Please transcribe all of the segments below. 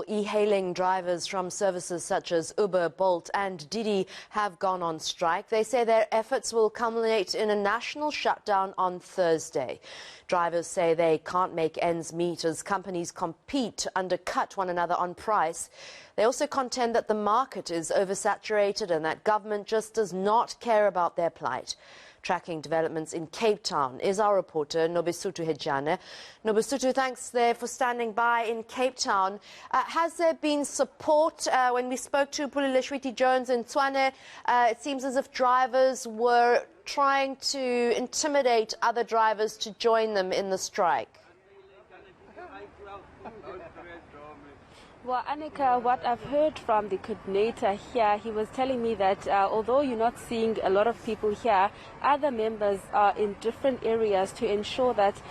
e-hailing drivers from services such as Uber, Bolt and Didi have gone on strike. They say their efforts will culminate in a national shutdown on Thursday. Drivers say they can't make ends meet as companies compete to undercut one another on price. They also contend that the market is oversaturated and that government just does not care about their plight. Tracking developments in Cape Town is our reporter Nobesuthu Hejana. Nobesuthu, thanks there for standing by in Cape Town. Has there been support? When we spoke to Pulileshwiti Jones in Tshwane, it seems as if drivers were trying to intimidate other drivers to join them in the strike. Well, Annika, what I've heard from the coordinator here, he was telling me that although you're not seeing a lot of people here, other members are in different areas to ensure that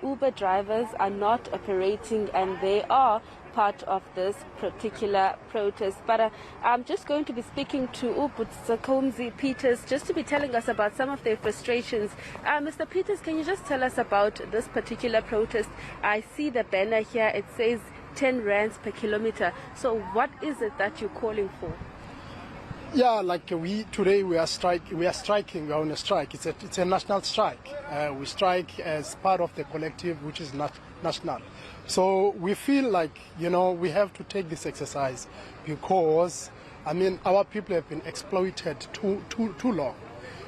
Uber drivers are not operating and they are part of this particular protest. But I'm just going to be speaking to Ubutsakomzi Peters just to be telling us about some of their frustrations. Mr. Peters, can you just tell us about this particular protest? I see the banner here, it says 10 rands per kilometer. So what is it that you're calling for? Yeah, like today we are on a strike. It's a national strike. We strike as part of the collective, which is national. So we feel like, we have to take this exercise because, our people have been exploited too long.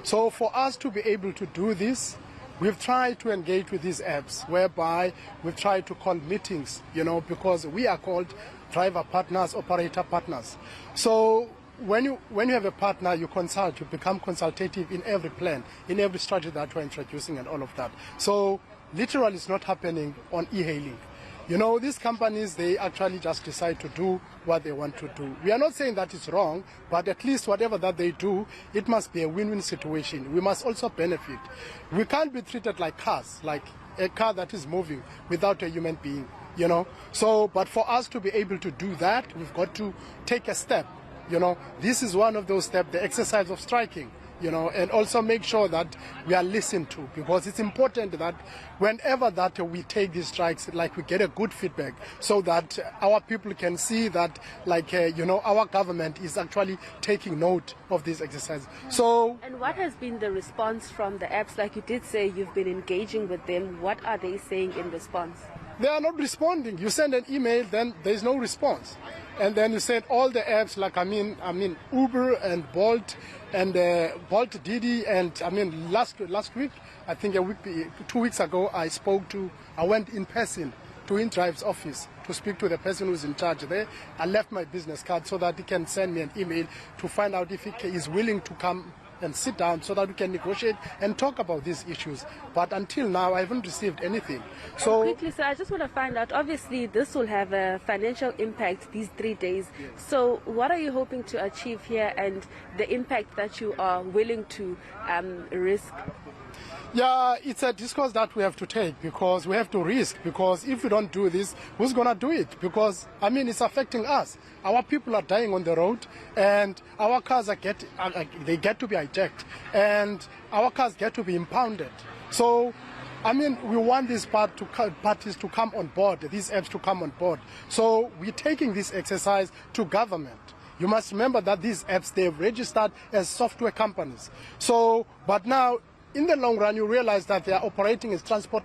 So for us to be able to do this, we've tried to engage with these apps whereby we've tried to call meetings, because we are called driver partners, operator partners. So when you have a partner, you consult, you become consultative in every plan, in every strategy that we're introducing and all of that. So literally it's not happening on e-hailing. These companies, they actually just decide to do what they want to do. We are not saying that it's wrong, but at least whatever that they do, it must be a win-win situation. We must also benefit. We can't be treated like cars, like a car that is moving without a human being, So, but for us to be able to do that, we've got to take a step. This is one of those steps, the exercise of striking. And also make sure that we are listened to, because it's important that whenever that we take these strikes, we get a good feedback so that our people can see that, our government is actually taking note of this exercise. So. And what has been the response from the apps? Like you did say, you've been engaging with them. What are they saying in response? They are not responding. You send an email, then there's no response. And then you send all the apps, Uber and Bolt and Bolt Didi, and last week, I think 2 weeks ago, I went in person to InDrive's office to speak to the person who's in charge there. I left my business card so that he can send me an email to find out if he is willing to come and sit down so that we can negotiate and talk about these issues. But until now, I haven't received anything. So quickly, sir, I just want to find out, obviously this will have a financial impact these 3 days. Yes. So what are you hoping to achieve here and the impact that you are willing to risk? Yeah, it's a discourse that we have to take, because we have to risk, because if we don't do this, who's going to do it? Because, it's affecting us. Our people are dying on the road, and our cars get to be hijacked, and our cars get to be impounded. So, we want these parties to come on board, these apps to come on board. So we're taking this exercise to government. You must remember that these apps, they've registered as software companies. So, but now, in the long run, you realize that they are operating as transport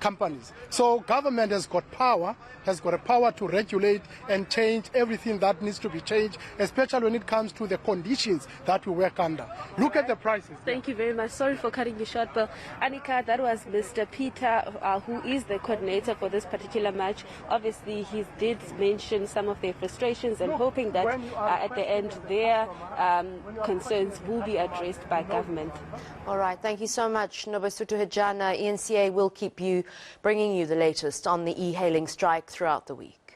companies. So government has got a power to regulate and change everything that needs to be changed, especially when it comes to the conditions that we work under. Look at the prices. Thank you very much. Sorry for cutting you short, but Annika, that was Mr. Peter, who is the coordinator for this particular match. Obviously, he did mention some of their frustrations and hoping that at the end their concerns will be addressed by government. All right, thank you so much, Nobesuthu Hejana. eNCA will keep bringing you the latest on the e-hailing strike throughout the week.